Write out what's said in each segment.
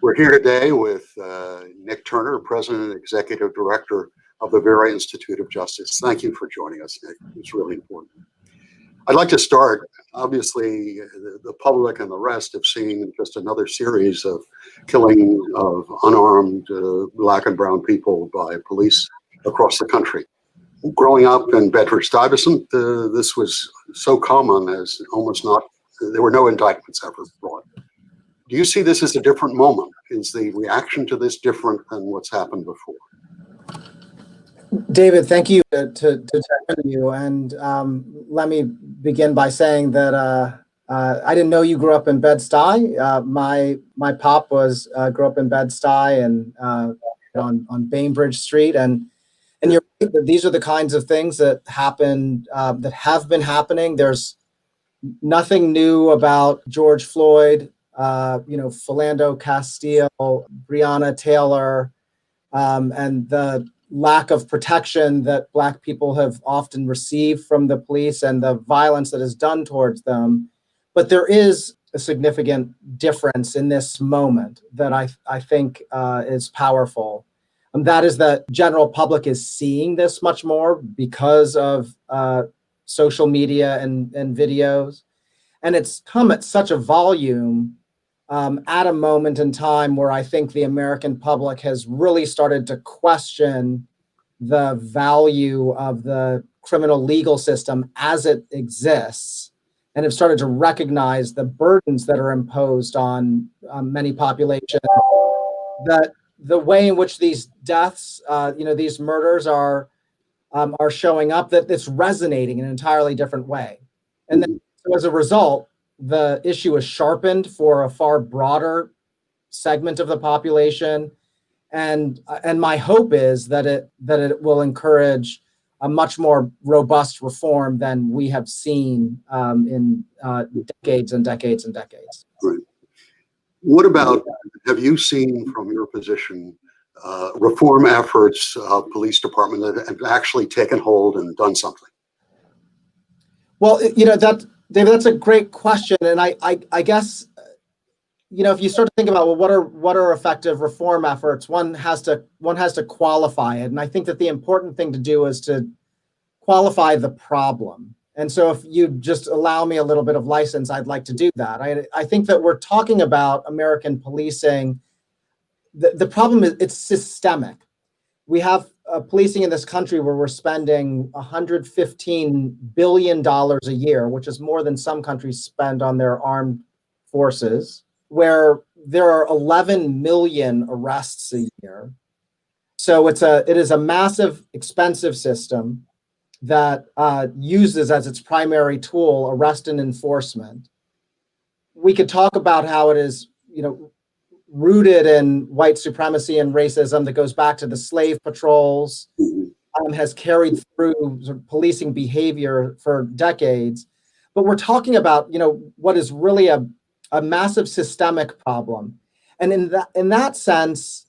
We're here today with Nick Turner, President and Executive Director of the Vera Institute of Justice. Thank you for joining us, Nick. It's really important. I'd like to start, obviously, the public and the rest have seen just another series of killing of unarmed Black and brown people by police across the country. Growing up in Bedford-Stuyvesant, this was so common as almost not, there were no indictments ever brought. Do you see this as a different moment? Is the reaction to this different than what's happened before? David, thank you to you. And let me begin by saying that I didn't know you grew up in Bed-Stuy. My pop grew up in Bed-Stuy and on Bainbridge Street. And you're right that these are the kinds of things that happen, that have been happening. There's nothing new about George Floyd, Philando Castile, Breonna Taylor, and the lack of protection that Black people have often received from the police and the violence that is done towards them. But there is a significant difference in this moment that I think is powerful. And that is that general public is seeing this much more because of social media and videos. And it's come at such a volume at a moment in time where I think the American public has really started to question the value of the criminal legal system as it exists, and have started to recognize the burdens that are imposed on many populations. That the way in which these deaths, these murders are showing up, that it's resonating in an entirely different way. And then, so as a result, the issue is sharpened for a far broader segment of the population, and my hope is that it will encourage a much more robust reform than we have seen in decades and decades and decades. Right. What about, have you seen from your position reform efforts of police department that have actually taken hold and done something? Well, David, that's a great question, and I guess, if you start to think about, well, what are effective reform efforts, one has to qualify it, and I think that the important thing to do is to qualify the problem. And so, if you just allow me a little bit of license, I'd like to do that. I think that we're talking about American policing. The problem is it's systemic. We have policing in this country where we're spending $115 billion a year, which is more than some countries spend on their armed forces, where there are 11 million arrests a year. So it is a massive, expensive system that uses as its primary tool arrest and enforcement. We could talk about how it is, rooted in white supremacy and racism that goes back to the slave patrols, has carried through sort of policing behavior for decades. But we're talking about, what is really a massive systemic problem. And in that sense,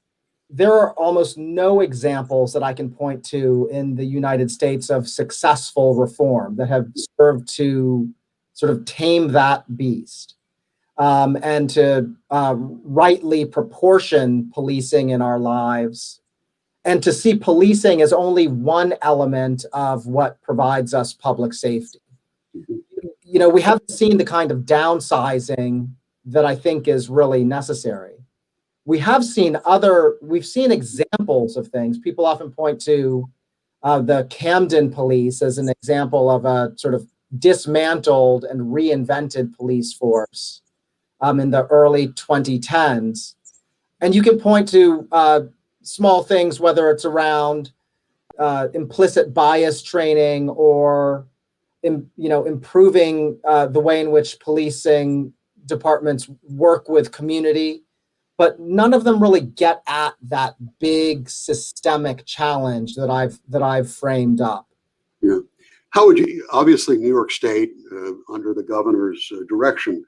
there are almost no examples that I can point to in the United States of successful reform that have served to sort of tame that beast. And to rightly proportion policing in our lives, and to see policing as only one element of what provides us public safety. We haven't seen the kind of downsizing that I think is really necessary. We've seen examples of things. People often point to the Camden police as an example of a sort of dismantled and reinvented police force in the early 2010s. And you can point to small things, whether it's around implicit bias training or improving the way in which policing departments work with community, but none of them really get at that big systemic challenge that I've framed up. Yeah. How would you, obviously New York State, under the governor's direction,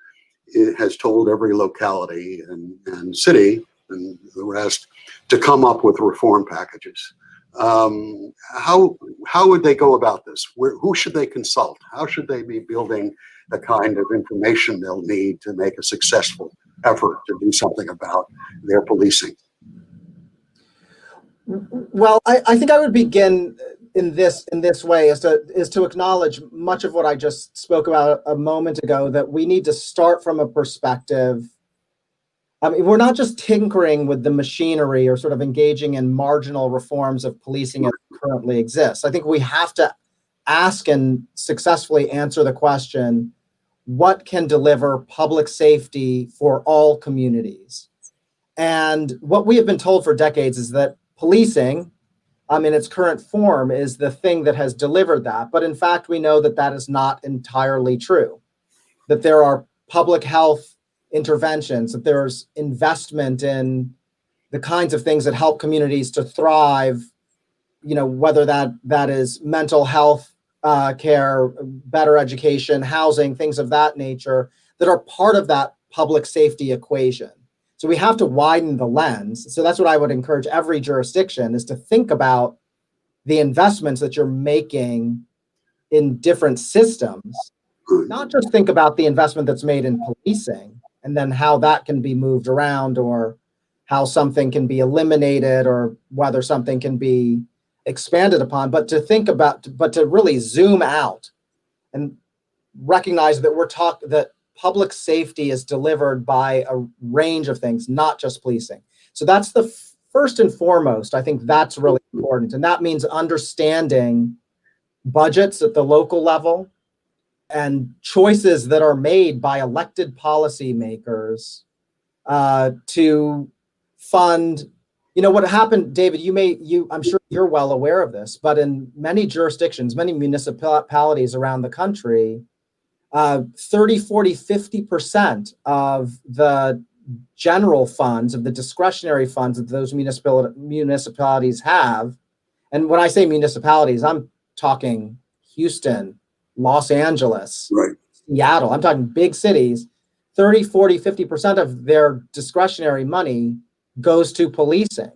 it has told every locality and city and the rest to come up with reform packages. How would they go about this? Who should they consult? How should they be building the kind of information they'll need to make a successful effort to do something about their policing? Well, I think I would begin in this way is to acknowledge much of what I just spoke about a moment ago, that we need to start from a perspective. I mean, we're not just tinkering with the machinery or sort of engaging in marginal reforms of policing as it currently exists. I think we have to ask and successfully answer the question, what can deliver public safety for all communities? And what we have been told for decades is that policing, in its current form, is the thing that has delivered that. But in fact, we know that that is not entirely true, that there are public health interventions, that there's investment in the kinds of things that help communities to thrive, whether that is mental health care, better education, housing, things of that nature, that are part of that public safety equation. So we have to widen the lens. So that's what I would encourage every jurisdiction, is to think about the investments that you're making in different systems, not just think about the investment that's made in policing and then how that can be moved around, or how something can be eliminated, or whether something can be expanded upon, but to really zoom out and recognize that that public safety is delivered by a range of things, not just policing. So that's the first and foremost. I think that's really important. And that means understanding budgets at the local level and choices that are made by elected policymakers to fund. What happened, David, I'm sure you're well aware of this, but in many jurisdictions, many municipalities around the country, 30, 40, 50% of the general funds, of the discretionary funds that those municipalities have, and when I say municipalities, I'm talking Houston, Los Angeles, Right. Seattle, I'm talking big cities, 30, 40, 50% of their discretionary money goes to policing.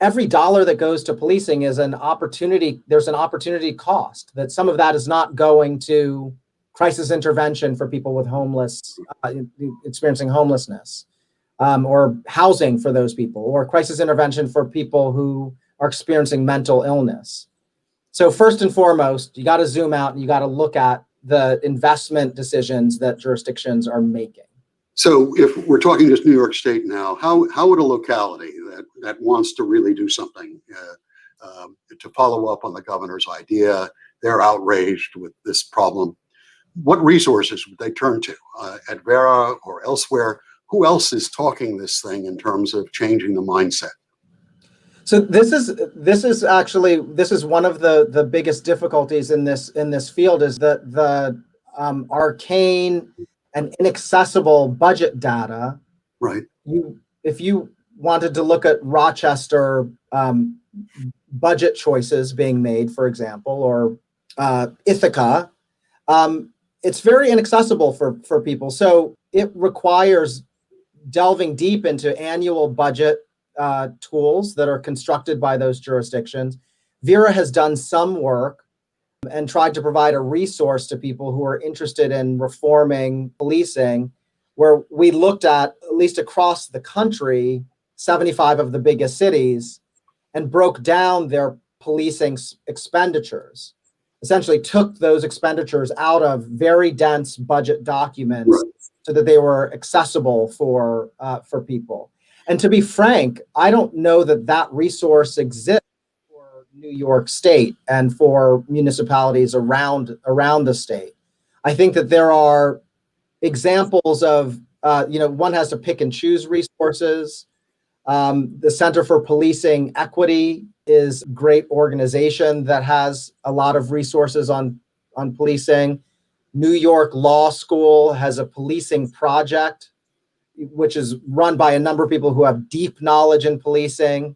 Every dollar that goes to policing is an opportunity. There's an opportunity cost, that some of that is not going to crisis intervention for people with experiencing homelessness, or housing for those people, or crisis intervention for people who are experiencing mental illness. So first and foremost, you got to zoom out and you got to look at the investment decisions that jurisdictions are making. So if we're talking just New York State now, how would a locality that wants to really do something to follow up on the governor's idea, they're outraged with this problem, what resources would they turn to at Vera or elsewhere? Who else is talking this thing in terms of changing the mindset? So this is one of the biggest difficulties in this field, is that the arcane and inaccessible budget data. Right. If you wanted to look at Rochester budget choices being made, for example, or Ithaca, it's very inaccessible for people. So it requires delving deep into annual budget tools that are constructed by those jurisdictions. Vera has done some work and tried to provide a resource to people who are interested in reforming policing, where we looked at least across the country, 75 of the biggest cities, and broke down their policing expenditures. Essentially took those expenditures out of very dense budget documents, right, so that they were accessible for people. And to be frank, I don't know that resource exists for New York State and for municipalities around the state. I think that there are examples of, one has to pick and choose resources. The Center for Policing Equity is a great organization that has a lot of resources on policing. New York Law School has a policing project, which is run by a number of people who have deep knowledge in policing.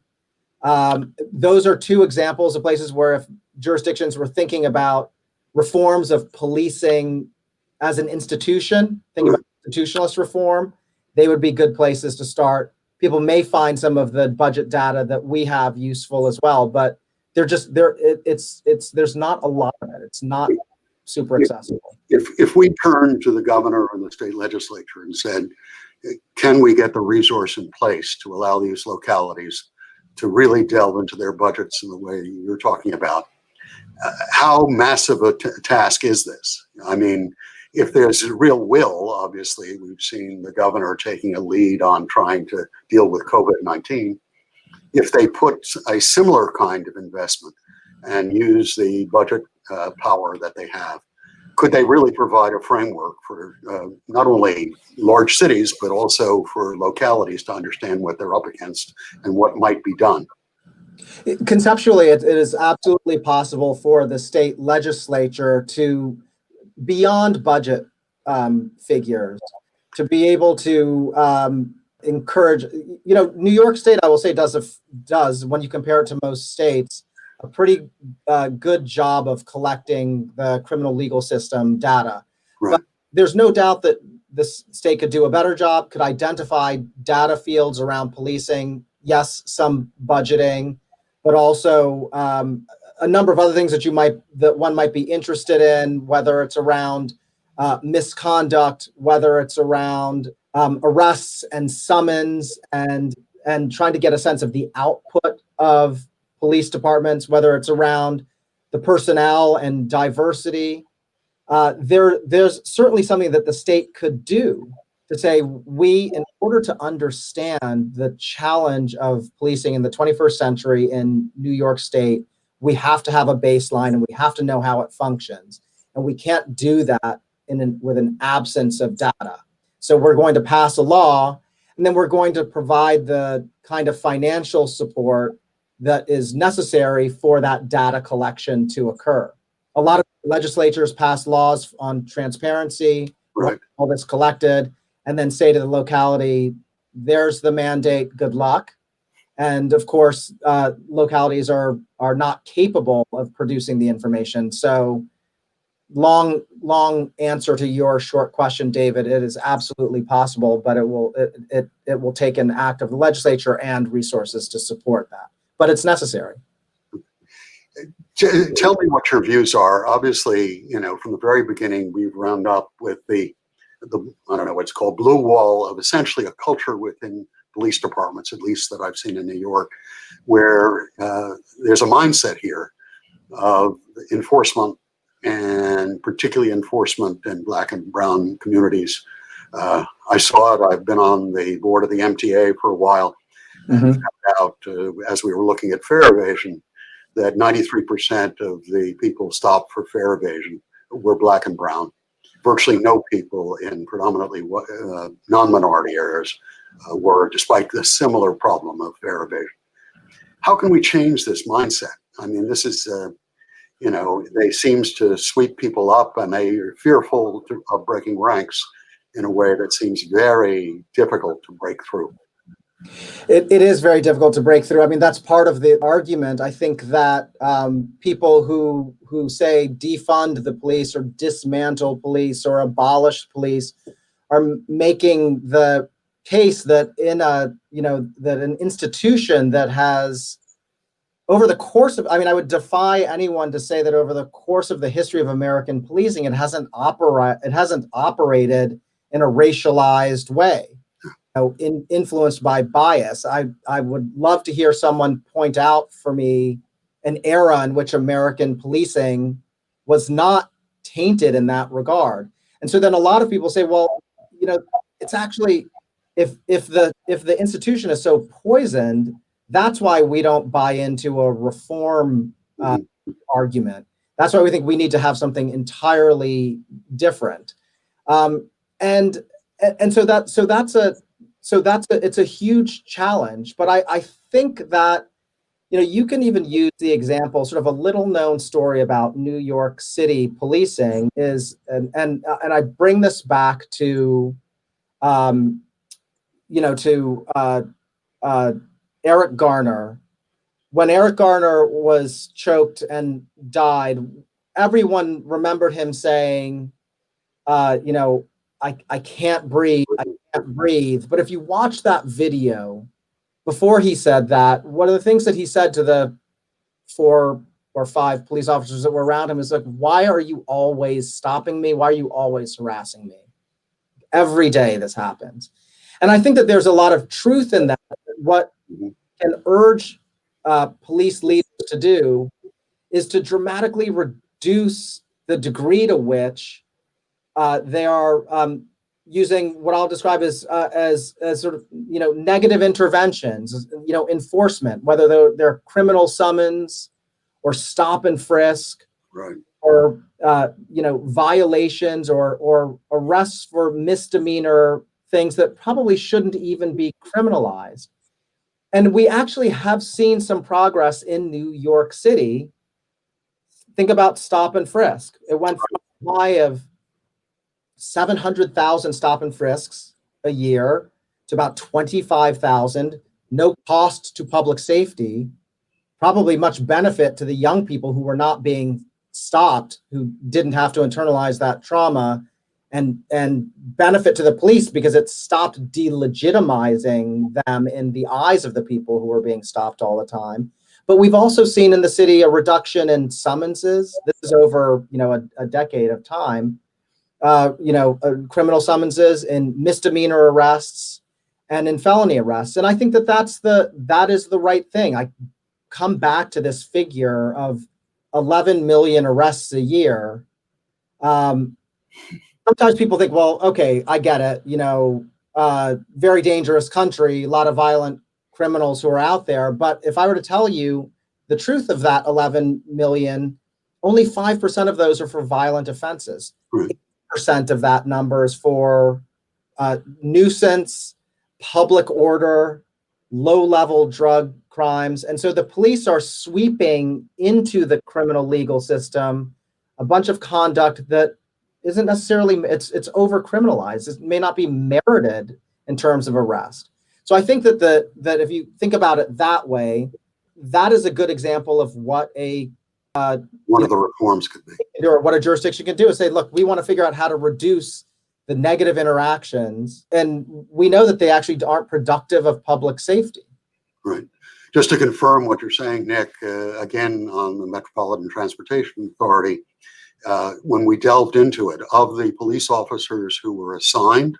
Those are two examples of places where, if jurisdictions were thinking about reforms of policing as an institution, think about institutionalist reform, they would be good places to start. People may find some of the budget data that we have useful as well, but there's not a lot of it. It's not super accessible. If we turned to the governor and the state legislature and said, can we get the resource in place to allow these localities to really delve into their budgets in the way you're talking about? How massive a task is this? I mean, if there's a real will, obviously, we've seen the governor taking a lead on trying to deal with COVID-19. If they put a similar kind of investment and use the budget power that they have, could they really provide a framework for not only large cities, but also for localities to understand what they're up against and what might be done? Conceptually, it is absolutely possible for the state legislature to, beyond budget figures, to be able to encourage, New York State, I will say, does, when you compare it to most states, a pretty good job of collecting the criminal legal system data. Right. But there's no doubt that the state could do a better job, could identify data fields around policing, yes, some budgeting, but also a number of other things that one might be interested in, whether it's around misconduct, whether it's around arrests and summons, and trying to get a sense of the output of police departments, whether it's around the personnel and diversity. There's certainly something that the state could do to say, in order to understand the challenge of policing in the 21st century in New York State, we have to have a baseline and we have to know how it functions. And we can't do that with an absence of data. So we're going to pass a law, and then we're going to provide the kind of financial support that is necessary for that data collection to occur. A lot of legislatures pass laws on transparency, right, all that's collected, and then say to the locality, there's the mandate, good luck. And of course, localities are not capable of producing the information. So long answer to your short question, David, it is absolutely possible, but it will take an act of the legislature and resources to support that. But it's necessary. Tell me what your views are. Obviously, from the very beginning, we've wound up with the I don't know what's called blue wall of essentially a culture within police departments, at least that I've seen in New York, where there's a mindset here of enforcement, and particularly enforcement in Black and brown communities. I saw it. I've been on the board of the MTA for a while. And found out as we were looking at fare evasion that 93% of the people stopped for fare evasion were Black and brown. Virtually no people in predominantly non-minority areas were, despite the similar problem of fare evasion. How can we change this mindset? I mean, this is, they seems to sweep people up, and they are fearful of breaking ranks in a way that seems very difficult to break through. It is very difficult to break through. I mean, that's part of the argument. I think that people who say defund the police or dismantle police or abolish police are making the case that that an institution that has, over the course of, I would defy anyone to say that over the course of the history of American policing, it hasn't operated in a racialized way. Influenced by bias. I would love to hear someone point out for me an era in which American policing was not tainted in that regard. And so then a lot of people say, well, it's actually, if the institution is so poisoned, that's why we don't buy into a reform argument. That's why we think we need to have something entirely different. And so it's a huge challenge, but I think that, you can even use the example, sort of a little known story about New York City policing is, and I bring this back to, Eric Garner. When Eric Garner was choked and died, everyone remembered him saying, I can't breathe. I can't breathe. But if you watch that video, before he said that, one of the things that he said to the 4 or 5 police officers that were around him is like, why are you always stopping me? Why are you always harassing me? Every day this happens. And I think that there's a lot of truth in that. What can urge police leaders to do is to dramatically reduce the degree to which they are using what I'll describe as sort of negative interventions, enforcement, whether they're criminal summons or stop and frisk, Right. or violations or arrests for misdemeanor things that probably shouldn't even be criminalized. And we actually have seen some progress in New York City. Think about stop and frisk. It went from a high of 700,000 stop and frisks a year to about 25,000, no cost to public safety, probably much benefit to the young people who were not being stopped, who didn't have to internalize that trauma, and benefit to the police because it stopped delegitimizing them in the eyes of the people who were being stopped all the time. But we've also seen in the city a reduction in summonses. This is over a decade of time. Criminal summonses, in misdemeanor arrests, and in felony arrests. And I think that is the right thing. I come back to this figure of 11 million arrests a year. Sometimes people think, well, okay, I get it. Very dangerous country, a lot of violent criminals who are out there. But if I were to tell you the truth of that 11 million, only 5% of those are for violent offenses. 8% of that number is for nuisance, public order, low-level drug crimes. And so the police are sweeping into the criminal legal system a bunch of conduct that isn't necessarily, it's over-criminalized. It may not be merited in terms of arrest. So I think that if you think about it that way, that is a good example of what one of the reforms could be, or what a jurisdiction can do, is say, look, we want to figure out how to reduce the negative interactions, and we know that they actually aren't productive of public safety. Right. Just to confirm what you're saying, Nick, again, on the Metropolitan Transportation Authority, when we delved into it, of the police officers who were assigned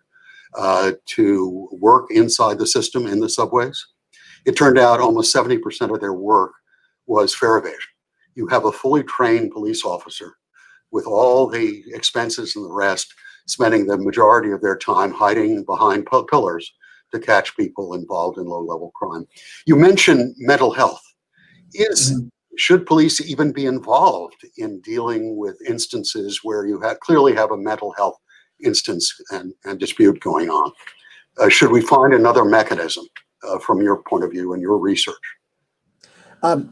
to work inside the system in the subways, it turned out almost 70% of their work was fare evasion. You have a fully trained police officer with all the expenses and the rest, spending the majority of their time hiding behind pillars to catch people involved in low-level crime. You mentioned mental health. Should police even be involved in dealing with instances where you clearly have a mental health instance and dispute going on? Should we find another mechanism from your point of view and your research?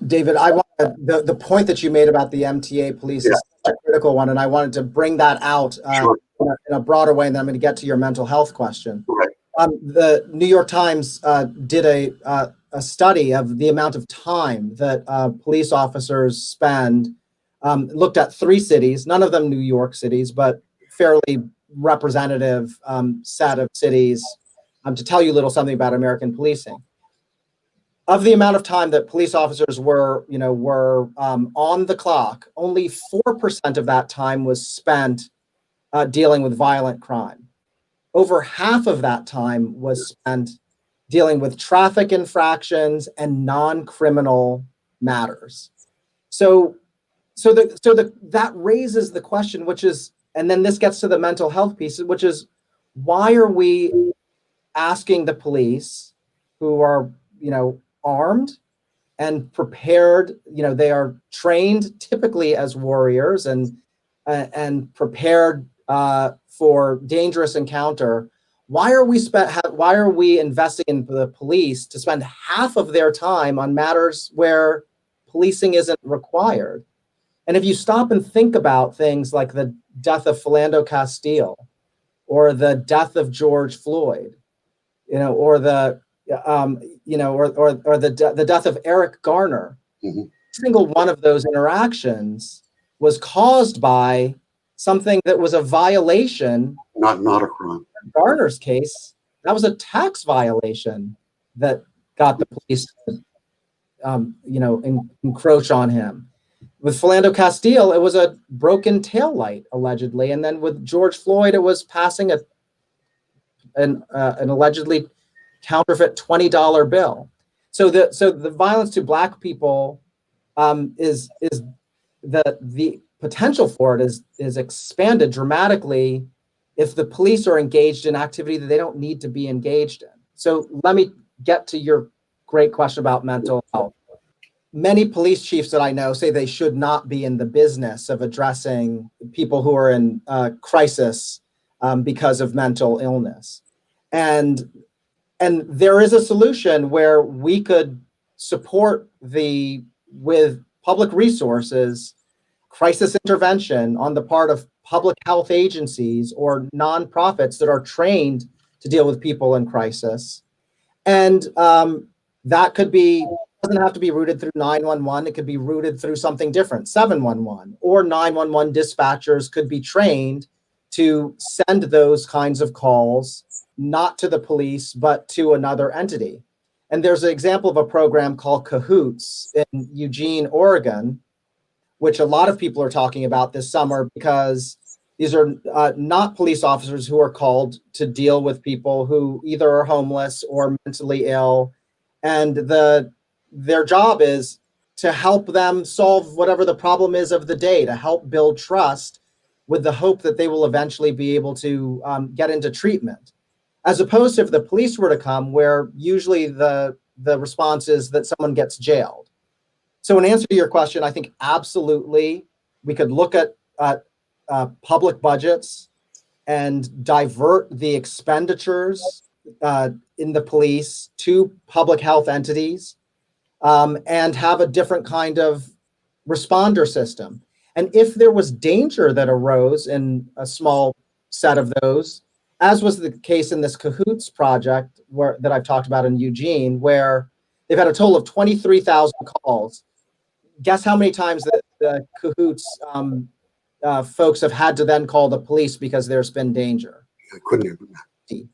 David, I want the point that you made about the MTA police is a critical one, and I wanted to bring that out in a broader way, and then I'm going to get to your mental health question. Right. The New York Times did a study of the amount of time that police officers spend, looked at 3 cities, none of them New York cities, but fairly representative set of cities, to tell you a little something about American policing. Of the amount of time that police officers were on the clock, only 4% of that time was spent dealing with violent crime. Over half of that time was spent dealing with traffic infractions and non-criminal matters. So that raises the question, which is, and then this gets to the mental health piece, which is, why are we asking the police, who are armed and prepared, they are trained typically as warriors and prepared for dangerous encounter, why are we investing in the police to spend half of their time on matters where policing isn't required? And if you stop and think about things like the death of Philando Castile, or the death of George Floyd, or the the death of Eric Garner, every single one of those interactions was caused by something that was a violation. Not a crime. In Garner's case, that was a tax violation that got the police to, encroach on him. With Philando Castile, it was a broken taillight, allegedly. And then with George Floyd, it was passing a an allegedly counterfeit $20 bill. So the violence to Black people is the potential for it is expanded dramatically if the police are engaged in activity that they don't need to be engaged in. So let me get to your great question about mental health. Many police chiefs that I know say they should not be in the business of addressing people who are in crisis because of mental illness. And there is a solution where we could support with public resources, crisis intervention on the part of public health agencies or nonprofits that are trained to deal with people in crisis. And that doesn't have to be rooted through 911. It could be rooted through something different, 711, or 911 dispatchers could be trained to send those kinds of calls, not to the police, but to another entity. And there's an example of a program called Cahoots in Eugene, Oregon, which a lot of people are talking about this summer because these are not police officers who are called to deal with people who either are homeless or mentally ill. And their job is to help them solve whatever the problem is of the day, to help build trust with the hope that they will eventually be able to get into treatment. As opposed to if the police were to come, where usually the response is that someone gets jailed. So in answer to your question, I think absolutely we could look at public budgets and divert the expenditures in the police to public health entities and have a different kind of responder system. And if there was danger that arose in a small set of those, as was the case in this Cahoots project that I've talked about in Eugene, where they've had a total of 23,000 calls. Guess how many times the Cahoots folks have had to then call the police because there's been danger? I couldn't even.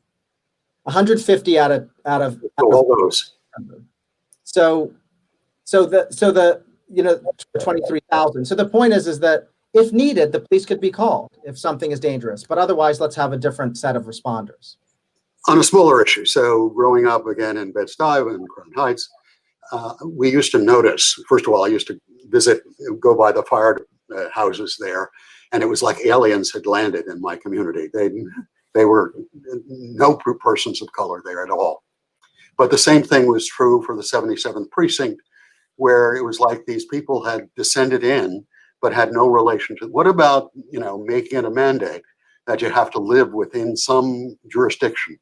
150 out of all those. So the 23,000. So the point is that if needed, the police could be called if something is dangerous, but otherwise let's have a different set of responders. On a smaller issue, so growing up again in Bed-Stuy and Crown Heights, we used to notice, first of all, I used to go by the fire houses there, and it was like aliens had landed in my community. They were no persons of color there at all. But the same thing was true for the 77th precinct, where it was like these people had descended in, but had no relation to. What about, making it a mandate that you have to live within some jurisdiction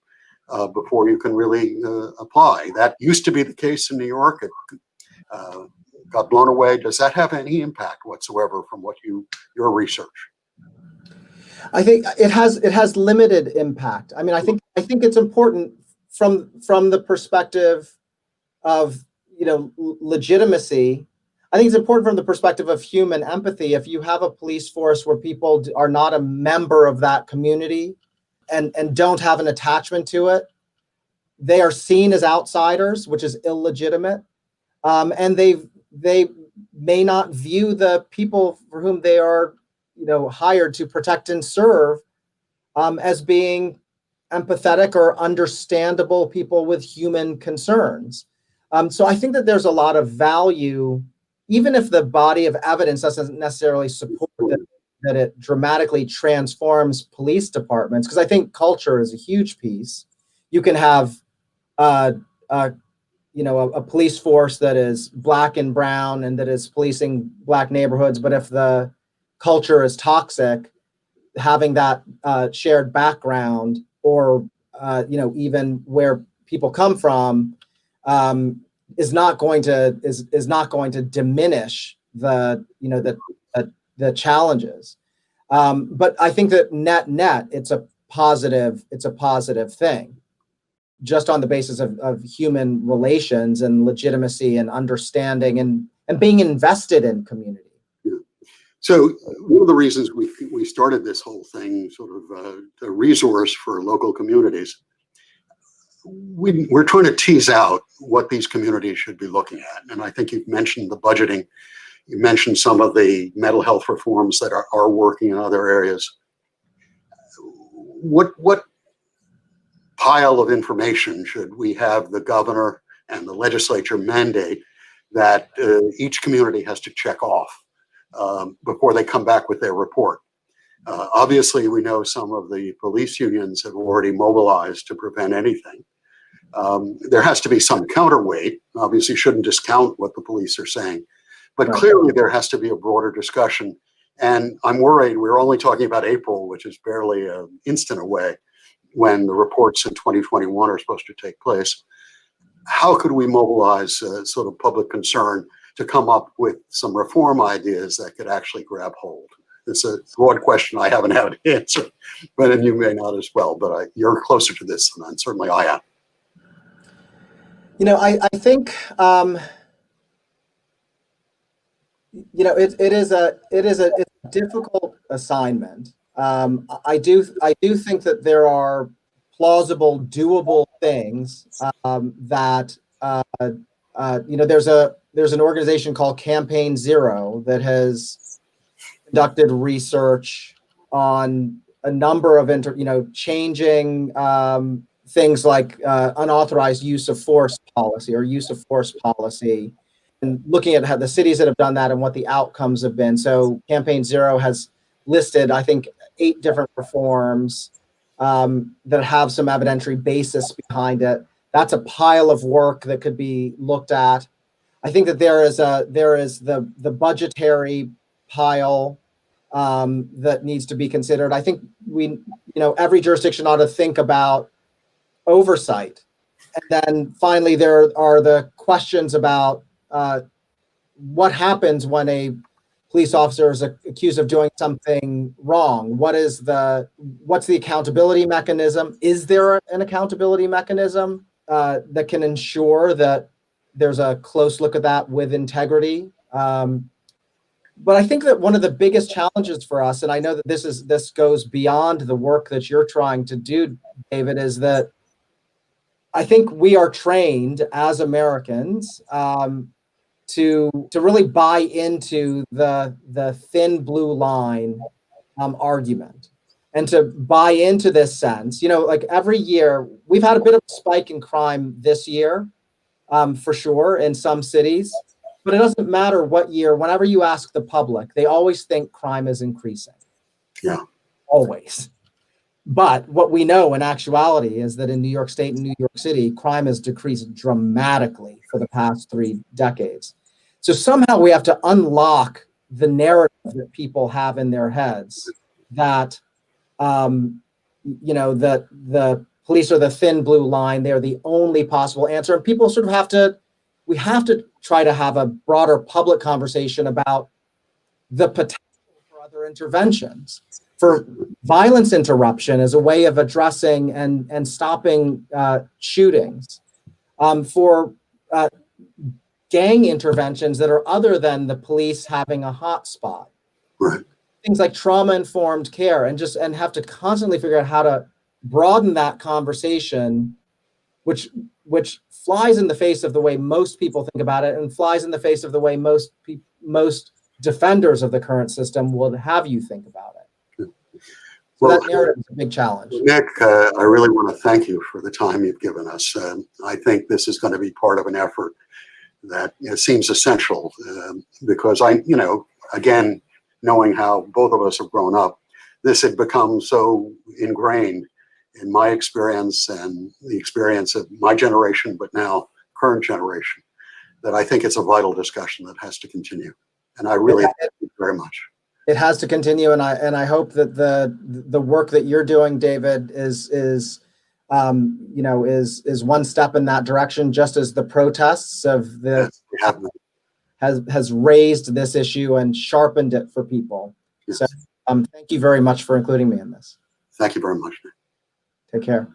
before you can really apply? That used to be the case in New York. It got blown away. Does that have any impact whatsoever from your research? I think it has limited impact. I mean, I think it's important from the perspective of legitimacy. I think it's important from the perspective of human empathy. If you have a police force where people are not a member of that community and don't have an attachment to it, they are seen as outsiders, which is illegitimate, and they may not view the people for whom they are hired to protect and serve as being empathetic or understandable people with human concerns. So I think that there's a lot of value, even if the body of evidence doesn't necessarily support that it dramatically transforms police departments, because I think culture is a huge piece. You can have a police force that is Black and brown and that is policing Black neighborhoods, but if the culture is toxic, having that shared background or even where people come from is not going to diminish the challenges. But I think that net it's a positive thing, just on the basis of human relations and legitimacy and understanding and being invested in community. So one of the reasons we started this whole thing, sort of a resource for local communities, we're trying to tease out what these communities should be looking at. And I think you've mentioned the budgeting. You mentioned some of the mental health reforms that are working in other areas. What pile of information should we have the governor and the legislature mandate that each community has to check off before they come back with their report. Obviously, we know some of the police unions have already mobilized to prevent anything. There has to be some counterweight. Obviously, shouldn't discount what the police are saying, but clearly there has to be a broader discussion. And I'm worried we're only talking about April, which is barely an instant away when the reports in 2021 are supposed to take place. How could we mobilize sort of public concern to come up with some reform ideas that could actually grab hold? It's a broad question I haven't had an answer, and you may not as well, but you're closer to this than certainly I am. You know, I think, you know, it is a difficult assignment. I do think that there are plausible, doable things that you know. There's an organization called Campaign Zero that has conducted research on a number of changing things like unauthorized use of force policy or use of force policy, and looking at how the cities that have done that and what the outcomes have been. So Campaign Zero has listed, I think, 8 different reforms that have some evidentiary basis behind it. That's a pile of work that could be looked at. I think that there is the budgetary pile that needs to be considered. I think every jurisdiction ought to think about oversight. And then finally, there are the questions about what happens when a police officer is accused of doing something wrong. What's the accountability mechanism? Is there an accountability mechanism that can ensure that there's a close look at that with integrity? But I think that one of the biggest challenges for us, and I know that this goes beyond the work that you're trying to do, David, is that I think we are trained as Americans to really buy into the thin blue line argument, and to buy into this sense. Like every year, we've had a bit of a spike in crime this year, for sure, in some cities. But it doesn't matter what year. Whenever you ask the public, they always think crime is increasing. Yeah, always. But what we know in actuality is that in New York State and New York City, crime has decreased dramatically for the past 3 decades. So somehow we have to unlock the narrative that people have in their heads that, that the police are the thin blue line. They're the only possible answer. And people sort of we have to try to have a broader public conversation about the potential for other interventions, for violence interruption as a way of addressing and stopping shootings, for gang interventions that are other than the police having a hot spot. Right. Things like trauma-informed care, and have to constantly figure out how to broaden that conversation, which flies in the face of the way most people think about it, and flies in the face of the way most defenders of the current system will have you think about it. So that narrative is a big challenge. Nick, I really want to thank you for the time you've given us. I think this is going to be part of an effort that seems essential because again, knowing how both of us have grown up, this had become so ingrained in my experience and the experience of my generation, but now current generation, that I think it's a vital discussion that has to continue. And I really thank you very much. It has to continue, and I hope that the work that you're doing, David, is one step in that direction, just as the protests of has raised this issue and sharpened it for people. Yes. So thank you very much for including me in this. Thank you very much, Nick. Take care.